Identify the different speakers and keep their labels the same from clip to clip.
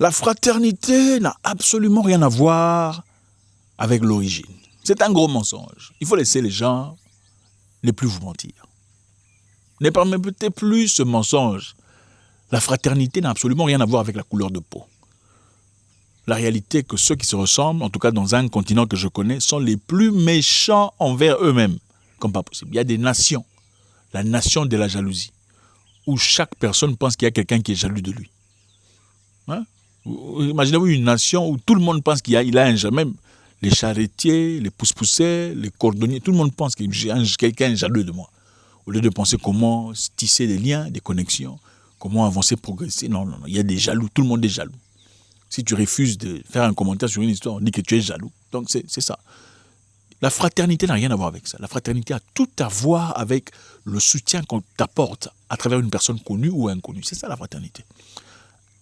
Speaker 1: La fraternité n'a absolument rien à voir avec l'origine. C'est un gros mensonge. Il faut laisser les gens ne plus vous mentir. Ne permettez plus ce mensonge. La fraternité n'a absolument rien à voir avec la couleur de peau. La réalité est que ceux qui se ressemblent, en tout cas dans un continent que je connais, sont les plus méchants envers eux-mêmes, comme pas possible. Il y a des nations, la nation de la jalousie, où chaque personne pense qu'il y a quelqu'un qui est jaloux de lui. Hein? Imaginez-vous une nation où tout le monde pense qu'il a un jaloux, même les charretiers, les pousse-poussets, les cordonniers, tout le monde pense que quelqu'un est jaloux de moi. Au lieu de penser comment tisser des liens, des connexions, comment avancer, progresser. Non, il y a des jaloux, tout le monde est jaloux. Si tu refuses de faire un commentaire sur une histoire, on dit que tu es jaloux. Donc c'est ça. La fraternité n'a rien à voir avec ça. La fraternité a tout à voir avec le soutien qu'on t'apporte à travers une personne connue ou inconnue. C'est ça la fraternité.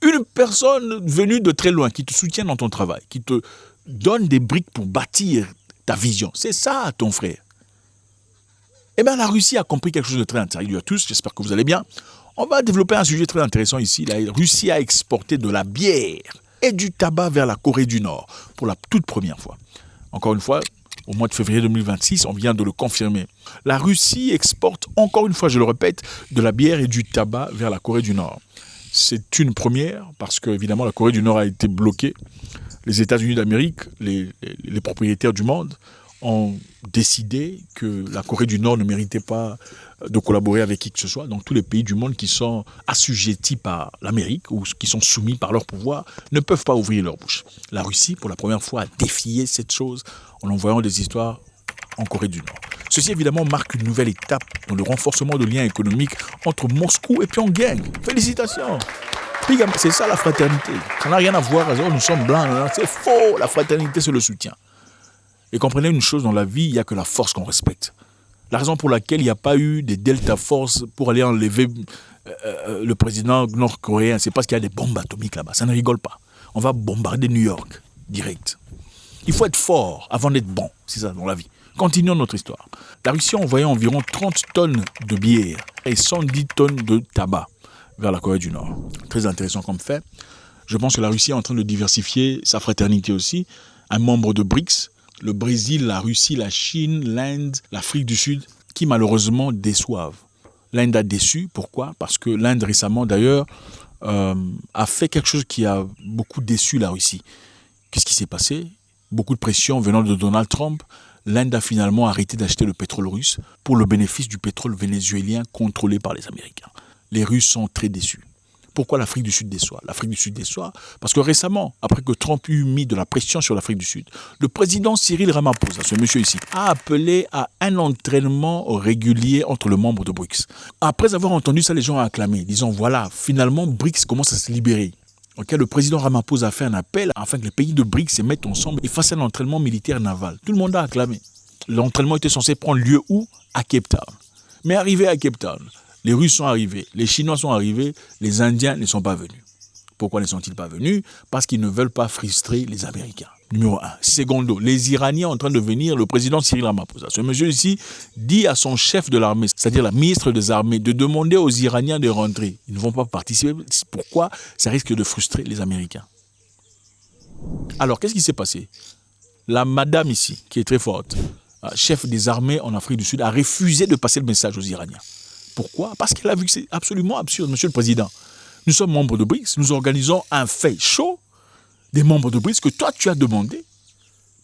Speaker 1: Une personne venue de très loin qui te soutient dans ton travail, qui te donne des briques pour bâtir ta vision. C'est ça ton frère. Eh bien la Russie a compris quelque chose de très intéressant. Salut à tous, j'espère que vous allez bien. On va développer un sujet très intéressant ici. La Russie a exporté de la bière et du tabac vers la Corée du Nord pour la toute première fois. Encore une fois, au mois de février 2026, on vient de le confirmer. La Russie exporte, encore une fois, je le répète, de la bière et du tabac vers la Corée du Nord. C'est une première parce que, évidemment, la Corée du Nord a été bloquée. Les États-Unis d'Amérique, les propriétaires du monde, ont décidé que la Corée du Nord ne méritait pas de collaborer avec qui que ce soit. Donc tous les pays du monde qui sont assujettis par l'Amérique ou qui sont soumis par leur pouvoir ne peuvent pas ouvrir leur bouche. La Russie, pour la première fois, a défié cette chose en envoyant des histoires en Corée du Nord. Ceci, évidemment, marque une nouvelle étape dans le renforcement de liens économiques entre Moscou et Pyongyang. Félicitations! C'est ça la fraternité. Ça n'a rien à voir. Nous sommes blancs. C'est faux. La fraternité, c'est le soutien. Et comprenez une chose, dans la vie, il n'y a que la force qu'on respecte. La raison pour laquelle il n'y a pas eu des Delta Force pour aller enlever le président nord-coréen, c'est parce qu'il y a des bombes atomiques là-bas. Ça ne rigole pas. On va bombarder New York, direct. Il faut être fort avant d'être bon. C'est ça dans la vie. Continuons notre histoire. La Russie a envoyé environ 30 tonnes de bière et 110 tonnes de tabac vers la Corée du Nord. Très intéressant comme fait. Je pense que la Russie est en train de diversifier sa fraternité aussi. Un membre de BRICS, le Brésil, la Russie, la Chine, l'Inde, l'Afrique du Sud, qui malheureusement déçoivent. L'Inde a déçu. Pourquoi? Parce que l'Inde récemment d'ailleurs a fait quelque chose qui a beaucoup déçu la Russie. Qu'est-ce qui s'est passé? Beaucoup de pression venant de Donald Trump. L'Inde a finalement arrêté d'acheter le pétrole russe pour le bénéfice du pétrole vénézuélien contrôlé par les Américains. Les Russes sont très déçus. Pourquoi l'Afrique du Sud déçoit? L'Afrique du Sud déçoit parce que récemment, après que Trump eut mis de la pression sur l'Afrique du Sud, le président Cyril Ramaphosa, ce monsieur ici, a appelé à un entraînement régulier entre les membres de BRICS. Après avoir entendu ça, les gens ont acclamé, disant voilà, finalement BRICS commence à se libérer. Okay, le président Ramaphosa a fait un appel afin que les pays de BRICS se mettent ensemble et fassent un entraînement militaire naval. Tout le monde a acclamé. L'entraînement était censé prendre lieu où? À Cape Town. Mais arrivé à Cape Town, les Russes sont arrivés, les Chinois sont arrivés, les Indiens ne sont pas venus. Pourquoi ne sont-ils pas venus? Parce qu'ils ne veulent pas frustrer les Américains. Numéro 1. Secondo, les Iraniens en train de venir, le président Cyril Ramaphosa, ce monsieur ici, dit à son chef de l'armée, c'est-à-dire la ministre des armées, de demander aux Iraniens de rentrer. Ils ne vont pas participer. Pourquoi? Ça risque de frustrer les Américains. Alors, qu'est-ce qui s'est passé? La madame ici, qui est très forte, chef des armées en Afrique du Sud, a refusé de passer le message aux Iraniens. Pourquoi? Parce qu'elle a vu que c'est absolument absurde, monsieur le président. Nous sommes membres de BRICS, nous organisons un fait chaud des membres de BRICS que toi tu as demandé.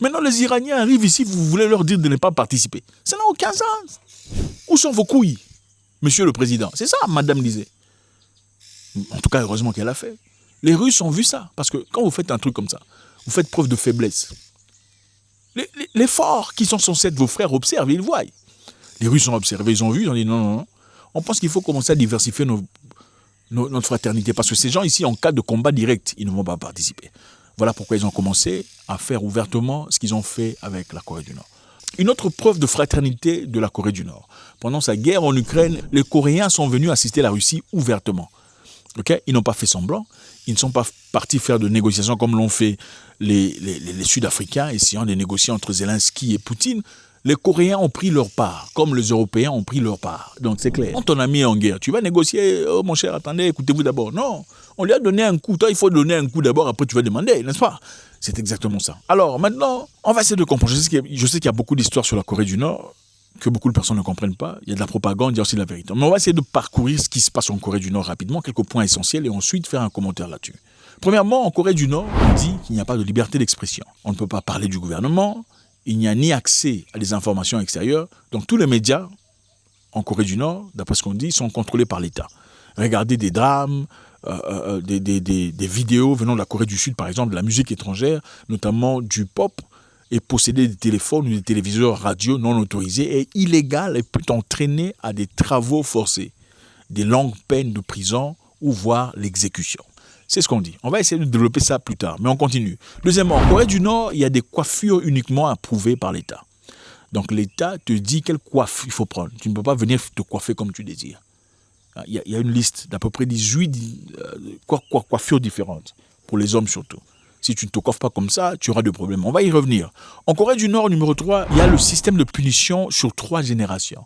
Speaker 1: Maintenant les Iraniens arrivent ici, vous voulez leur dire de ne pas participer. Ça n'a aucun sens. Où sont vos couilles, monsieur le président? C'est ça, madame disait. En tout cas, heureusement qu'elle a fait. Les Russes ont vu ça, parce que quand vous faites un truc comme ça, vous faites preuve de faiblesse. Les forts qui sont censés être vos frères observent, ils voient. Les Russes ont observé, ils ont vu, ils ont dit non. On pense qu'il faut commencer à diversifier notre fraternité. Parce que ces gens ici, en cas de combat direct, ils ne vont pas participer. Voilà pourquoi ils ont commencé à faire ouvertement ce qu'ils ont fait avec la Corée du Nord. Une autre preuve de fraternité de la Corée du Nord. Pendant sa guerre en Ukraine, les Coréens sont venus assister la Russie ouvertement. Okay? Ils n'ont pas fait semblant. Ils ne sont pas partis faire de négociations comme l'ont fait les Sud-Africains, essayant de négocier entre Zelensky et Poutine. Les Coréens ont pris leur part, comme les Européens ont pris leur part. Donc c'est clair. Quand ton ami est en guerre, tu vas négocier, oh mon cher, attendez, écoutez-vous d'abord. Non, on lui a donné un coup. Toi, il faut donner un coup d'abord, après tu vas demander, n'est-ce pas? C'est exactement ça. Alors maintenant, on va essayer de comprendre. Je sais qu'il y a beaucoup d'histoires sur la Corée du Nord que beaucoup de personnes ne comprennent pas. Il y a de la propagande, il y a aussi de la vérité. Mais on va essayer de parcourir ce qui se passe en Corée du Nord rapidement, quelques points essentiels, et ensuite faire un commentaire là-dessus. Premièrement, en Corée du Nord, on dit qu'il n'y a pas de liberté d'expression. On ne peut pas parler du gouvernement, il n'y a ni accès à des informations extérieures. Donc tous les médias en Corée du Nord, d'après ce qu'on dit, sont contrôlés par l'État. Regardez des drames, des vidéos venant de la Corée du Sud, par exemple, de la musique étrangère, notamment du pop, et posséder des téléphones ou des téléviseurs radio non autorisés est illégal et peut entraîner à des travaux forcés, des longues peines de prison ou voire l'exécution. C'est ce qu'on dit. On va essayer de développer ça plus tard, mais on continue. Deuxièmement, en Corée du Nord, il y a des coiffures uniquement approuvées par l'État. Donc l'État te dit quelle coiffe il faut prendre. Tu ne peux pas venir te coiffer comme tu désires. Il y a une liste d'à peu près 18 coiffures différentes, pour les hommes surtout. Si tu ne te coiffes pas comme ça, tu auras des problèmes. On va y revenir. En Corée du Nord, numéro 3, il y a le système de punition sur 3 générations.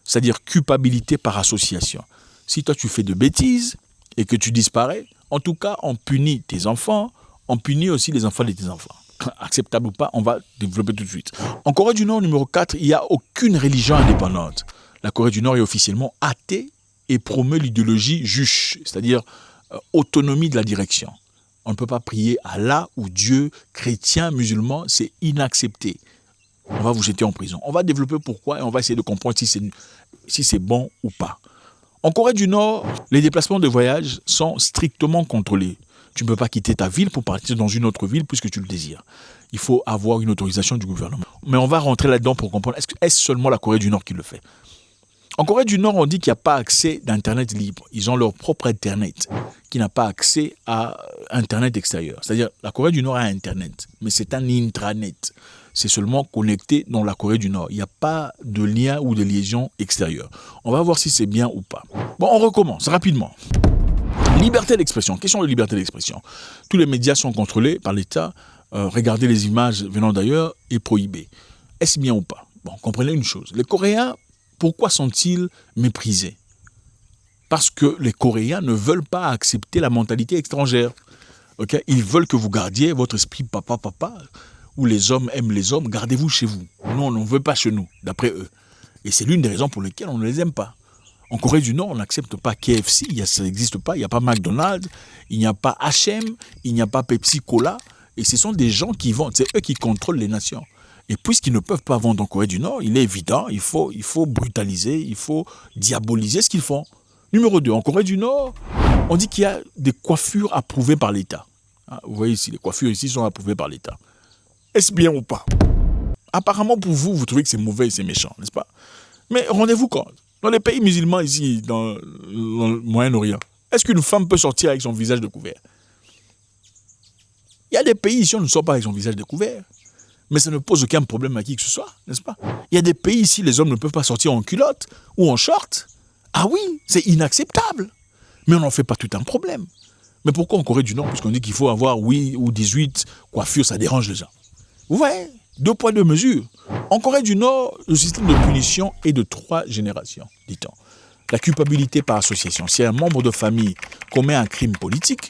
Speaker 1: C'est-à-dire culpabilité par association. Si toi tu fais de bêtises et que tu disparais, en tout cas, on punit tes enfants, on punit aussi les enfants de tes enfants. Acceptable ou pas, on va développer tout de suite. En Corée du Nord, numéro 4, il n'y a aucune religion indépendante. La Corée du Nord est officiellement athée et promeut l'idéologie juche, c'est-à-dire autonomie de la direction. On ne peut pas prier Allah ou Dieu, chrétien, musulman, c'est inaccepté. On va vous jeter en prison. On va développer pourquoi et on va essayer de comprendre si c'est bon ou pas. En Corée du Nord, les déplacements de voyage sont strictement contrôlés. Tu ne peux pas quitter ta ville pour partir dans une autre ville puisque tu le désires. Il faut avoir une autorisation du gouvernement. Mais on va rentrer là-dedans pour comprendre, est-ce seulement la Corée du Nord qui le fait? En Corée du Nord, on dit qu'il n'y a pas accès d'Internet libre. Ils ont leur propre Internet qui n'a pas accès à Internet extérieur. C'est-à-dire, la Corée du Nord a Internet, mais c'est un intranet. C'est seulement connecté dans la Corée du Nord. Il n'y a pas de lien ou de liaison extérieure. On va voir si c'est bien ou pas. Bon, on recommence rapidement. Liberté d'expression. Question de liberté d'expression. Tous les médias sont contrôlés par l'État. Regarder les images venant d'ailleurs est prohibé. Est-ce bien ou pas? Bon, comprenez une chose. Les Coréens, pourquoi sont-ils méprisés? Parce que les Coréens ne veulent pas accepter la mentalité étrangère. Okay? Ils veulent que vous gardiez votre esprit papa, où les hommes aiment les hommes, gardez-vous chez vous. Non, on ne veut pas chez nous, d'après eux. Et c'est l'une des raisons pour lesquelles on ne les aime pas. En Corée du Nord, on n'accepte pas KFC, ça n'existe pas, il n'y a pas McDonald's, il n'y a pas H&M, il n'y a pas Pepsi Cola. Et ce sont des gens qui vendent, c'est eux qui contrôlent les nations. Et puisqu'ils ne peuvent pas vendre en Corée du Nord, il est évident, il faut brutaliser, il faut diaboliser ce qu'ils font. Numéro 2, en Corée du Nord, on dit qu'il y a des coiffures approuvées par l'État. Vous voyez ici, les coiffures ici sont approuvées par l'État. Est-ce bien ou pas? Apparemment pour vous, vous trouvez que c'est mauvais et c'est méchant, n'est-ce pas? Mais rendez-vous compte, dans les pays musulmans ici, dans le Moyen-Orient, est-ce qu'une femme peut sortir avec son visage découvert? Il y a des pays ici où on ne sort pas avec son visage découvert. Mais ça ne pose aucun problème à qui que ce soit, n'est-ce pas? Il y a des pays ici, les hommes ne peuvent pas sortir en culotte ou en short. Ah oui, c'est inacceptable. Mais on n'en fait pas tout un problème. Mais pourquoi en Corée du Nord, puisqu'on dit qu'il faut avoir 8 ou 18 coiffures, ça dérange les gens? Vous voyez, 2 poids 2 mesures. En Corée du Nord, le système de punition est de 3 générations, dit-on. La culpabilité par association. Si un membre de famille commet un crime politique,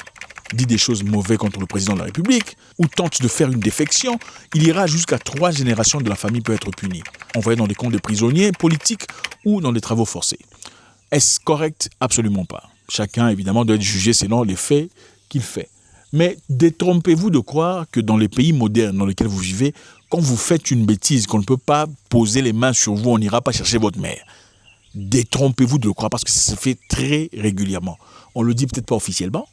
Speaker 1: dit des choses mauvaises contre le président de la République, ou tente de faire une défection, il ira jusqu'à 3 générations de la famille peut être punie, envoyé dans des camps de prisonniers politiques ou dans des travaux forcés. Est-ce correct? Absolument pas. Chacun, évidemment, doit être jugé selon les faits qu'il fait. Mais détrompez-vous de croire que dans les pays modernes dans lesquels vous vivez, quand vous faites une bêtise, qu'on ne peut pas poser les mains sur vous, on n'ira pas chercher votre mère. Détrompez-vous de le croire parce que ça se fait très régulièrement. On le dit peut-être pas officiellement,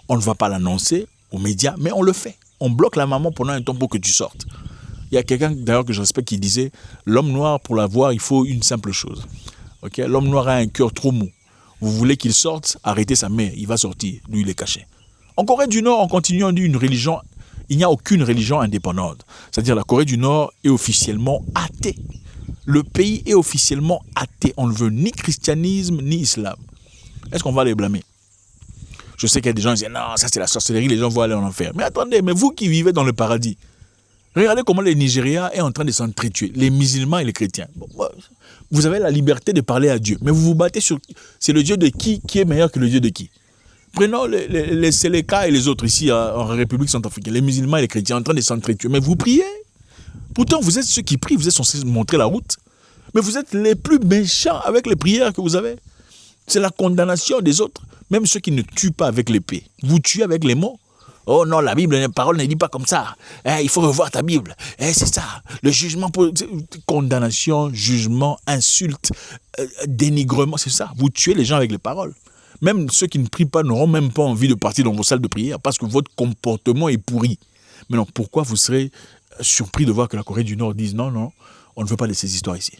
Speaker 1: on ne va pas l'annoncer aux médias, mais on le fait. On bloque la maman pendant un temps pour que tu sortes. Il y a quelqu'un d'ailleurs que je respecte qui disait « L'homme noir, pour l'avoir, il faut une simple chose. Okay? L'homme noir a un cœur trop mou. Vous voulez qu'il sorte, arrêtez sa mère, il va sortir. Lui, il est caché. » En Corée du Nord, on continue, on dit une religion. Il n'y a aucune religion indépendante. C'est-à-dire la Corée du Nord est officiellement athée. Le pays est officiellement athée. On ne veut ni christianisme, ni islam. Est-ce qu'on va les blâmer? Je sais qu'il y a des gens qui disent « Non, ça c'est la sorcellerie, les gens vont aller en enfer. » Mais attendez, mais vous qui vivez dans le paradis, Regardez comment le Nigeria est en train de s'entretuer, les musulmans et les chrétiens. Bon, vous avez la liberté de parler à Dieu, mais vous vous battez sur... C'est le Dieu de qui est meilleur que le Dieu de qui? Prenons les Séléka et les autres ici en République centrafricaine, les musulmans et les chrétiens en train de s'entretuer. Mais vous priez. Pourtant, vous êtes ceux qui prient, vous êtes censés montrer la route. Mais vous êtes les plus méchants avec les prières que vous avez. C'est la condamnation des autres. Même ceux qui ne tuent pas avec l'épée. Vous tuez avec les mots. Oh non, la Bible, la parole ne dit pas comme ça. Il faut revoir ta Bible. C'est ça. Le jugement, condamnation, jugement, insulte, dénigrement, c'est ça. Vous tuez les gens avec les paroles. Même ceux qui ne prient pas n'auront même pas envie de partir dans vos salles de prière parce que votre comportement est pourri. Mais non, pourquoi vous serez surpris de voir que la Corée du Nord dise non, non, on ne veut pas de ces histoires ici.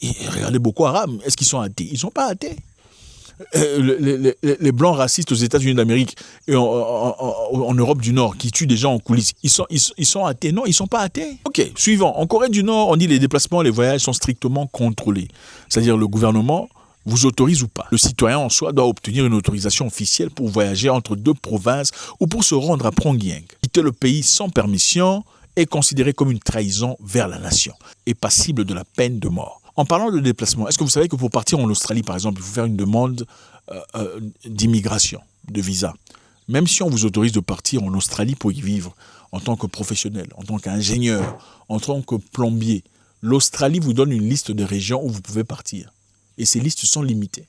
Speaker 1: Et regardez Boko Haram, est-ce qu'ils sont athées? Ils ne sont pas athées. Les blancs racistes aux États-Unis d'Amérique et en Europe du Nord qui tuent des gens en coulisses, ils sont athées? Non, ils ne sont pas athées. Ok, suivant. En Corée du Nord, on dit les déplacements et les voyages sont strictement contrôlés. C'est-à-dire le gouvernement vous autorise ou pas. Le citoyen en soi doit obtenir une autorisation officielle pour voyager entre deux provinces ou pour se rendre à Pyongyang. Quitter le pays sans permission est considéré comme une trahison vers la nation et passible de la peine de mort. En parlant de déplacement, est-ce que vous savez que pour partir en Australie, par exemple, il faut faire une demande d'immigration, de visa. Même si on vous autorise de partir en Australie pour y vivre en tant que professionnel, en tant qu'ingénieur, en tant que plombier, l'Australie vous donne une liste de régions où vous pouvez partir. Et ces listes sont limitées.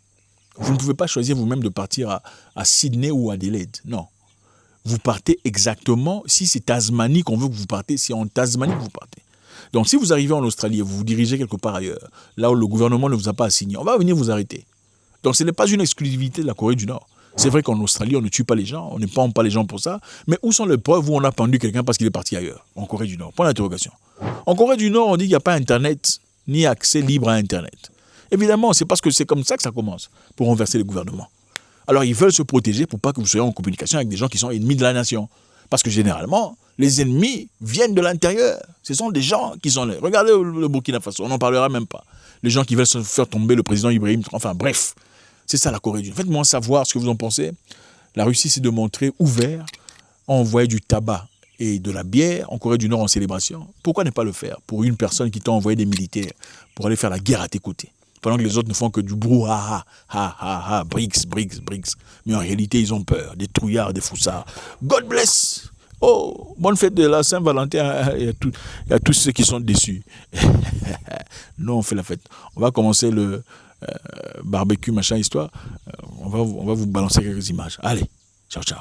Speaker 1: Vous ne pouvez pas choisir vous-même de partir à Sydney ou à Adelaide. Non. Vous partez exactement, si c'est Tasmanie qu'on veut que vous partez, c'est en Tasmanie que vous partez. Donc si vous arrivez en Australie et vous vous dirigez quelque part ailleurs, là où le gouvernement ne vous a pas assigné, on va venir vous arrêter. Donc ce n'est pas une exclusivité de la Corée du Nord. C'est vrai qu'en Australie, on ne tue pas les gens, on ne pend pas les gens pour ça, mais où sont les preuves où on a pendu quelqu'un parce qu'il est parti ailleurs, en Corée du Nord? Point d'interrogation. En Corée du Nord, on dit qu'il n'y a pas Internet, ni accès libre à Internet. Évidemment, c'est parce que c'est comme ça que ça commence, pour renverser le gouvernement. Alors, ils veulent se protéger pour pas que vous soyez en communication avec des gens qui sont ennemis de la nation. Parce que généralement, les ennemis viennent de l'intérieur. Ce sont des gens qui sont là. Regardez le Burkina Faso, on n'en parlera même pas. Les gens qui veulent se faire tomber le président Ibrahim, enfin bref, c'est ça la Corée du Nord. Faites-moi savoir ce que vous en pensez. La Russie s'est démontrée ouverte, a envoyé du tabac et de la bière en Corée du Nord en célébration. Pourquoi ne pas le faire pour une personne qui t'a envoyé des militaires pour aller faire la guerre à tes côtés? Pendant que les autres ne font que du brouhaha, BRICS. Mais en réalité, ils ont peur, des trouillards, des foussards. God bless! Oh, bonne fête de la Saint-Valentin, il y a tous ceux qui sont déçus. Nous, on fait la fête. On va commencer le barbecue, machin, histoire. On va vous balancer quelques images. Allez, ciao, ciao.